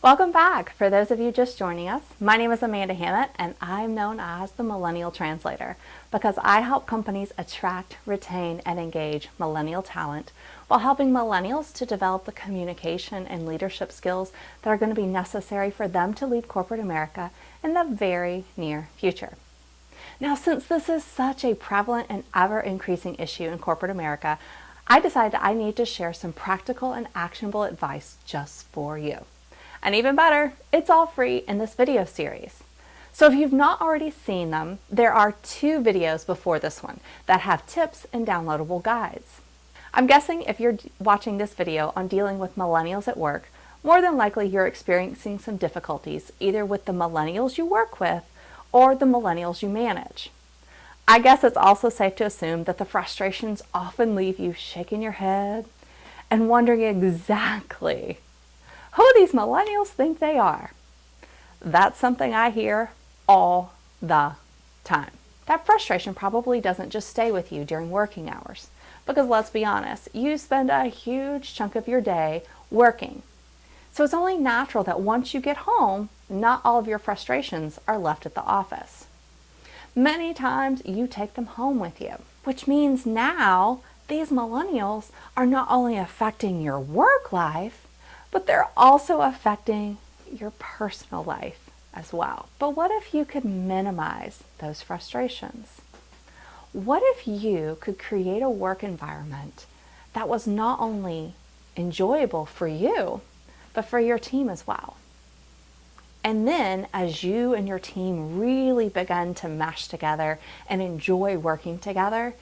Welcome back. For those of you just joining us, my name is Amanda Hammett and I'm known as the Millennial Translator because I help companies attract, retain, and engage millennial talent while helping millennials to develop the communication and leadership skills that are going to be necessary for them to lead corporate America in the very near future. Now, since this is such a prevalent and ever-increasing issue in corporate America, I decided I need to share some practical and actionable advice just for you. And even better, it's all free in this video series. So if you've not already seen them, there are 2 videos before this one that have tips and downloadable guides. I'm guessing if you're watching this video on dealing with millennials at work, more than likely you're experiencing some difficulties either with the millennials you work with or the millennials you manage. I guess it's also safe to assume that the frustrations often leave you shaking your head and wondering exactly who these millennials think they are. That's something I hear all the time. That frustration probably doesn't just stay with you during working hours, because let's be honest, you spend a huge chunk of your day working. So it's only natural that once you get home, not all of your frustrations are left at the office. Many times you take them home with you, which means now these millennials are not only affecting your work life, but they're also affecting your personal life as well. But what if you could minimize those frustrations? What if you could create a work environment that was not only enjoyable for you, but for your team as well? And then as you and your team really begin to mesh together and enjoy working together,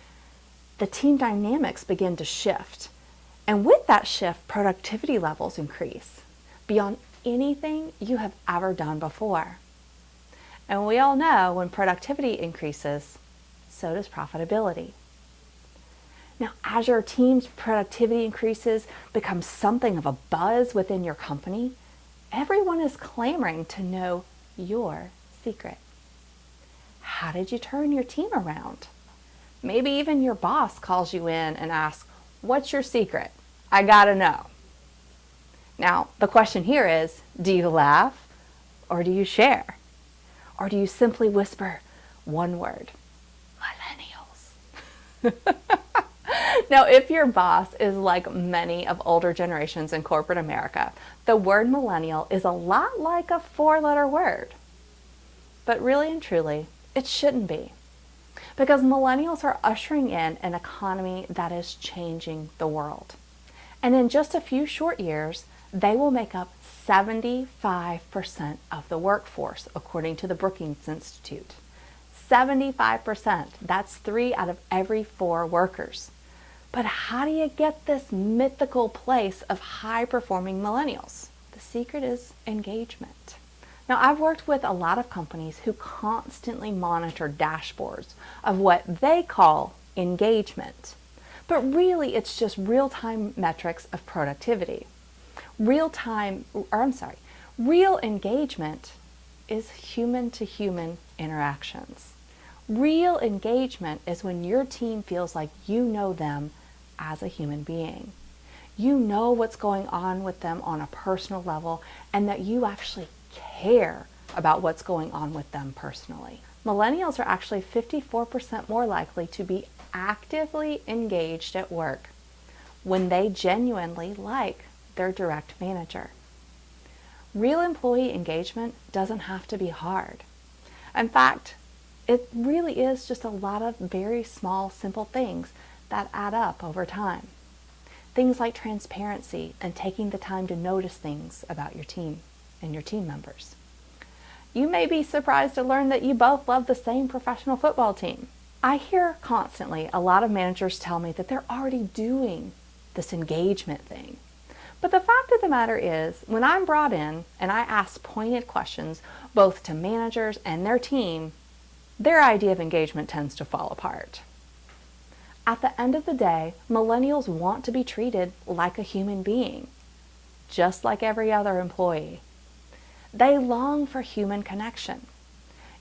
the team dynamics begin to shift. And with that shift, productivity levels increase beyond anything you have ever done before. And we all know when productivity increases, so does profitability. Now, as your team's productivity increases, becomes something of a buzz within your company, everyone is clamoring to know your secret. How did you turn your team around? Maybe even your boss calls you in and asks, "What's your secret? I gotta know." Now, the question here is, do you laugh or do you share? Or do you simply whisper one word, millennials? Now, if your boss is like many of older generations in corporate America, the word millennial is a lot like a 4-letter word. But really and truly, it shouldn't be. Because millennials are ushering in an economy that is changing the world. And in just a few short years, they will make up 75% of the workforce, according to the Brookings Institute. 75%, that's 3 out of every 4 workers. But how do you get this mythical place of high-performing millennials? The secret is engagement. Now, I've worked with a lot of companies who constantly monitor dashboards of what they call engagement. But really, it's just real-time metrics of productivity. Real engagement is human-to-human interactions. Real engagement is when your team feels like you know them as a human being. You know what's going on with them on a personal level and that you actually care about what's going on with them personally. Millennials are actually 54% more likely to be actively engaged at work when they genuinely like their direct manager. Real employee engagement doesn't have to be hard. In fact, it really is just a lot of very small, simple things that add up over time. Things like transparency and taking the time to notice things about your team and your team members. You may be surprised to learn that you both love the same professional football team. I hear constantly a lot of managers tell me that they're already doing this engagement thing. But the fact of the matter is, when I'm brought in and I ask pointed questions both to managers and their team, their idea of engagement tends to fall apart. At the end of the day, millennials want to be treated like a human being, just like every other employee. They long for human connection.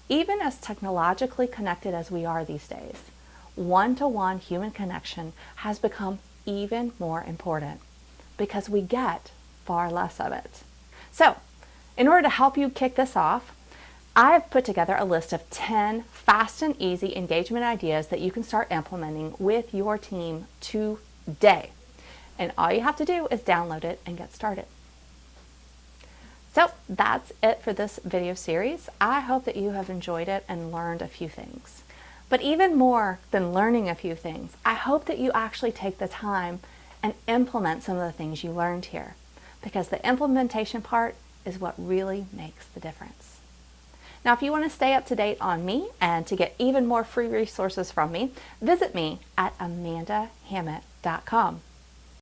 Even as technologically connected as we are these days, one-to-one human connection has become even more important because we get far less of it. So, In order to help you kick this off, I've put together a list of 10 fast and easy engagement ideas that you can start implementing with your team today. And all you have to do is download it and get started. So that's it for this video series. I hope that you have enjoyed it and learned a few things. But even more than learning a few things, I hope that you actually take the time and implement some of the things you learned here, because the implementation part is what really makes the difference. Now, if you want to stay up to date on me and to get even more free resources from me, visit me at amandahammett.com.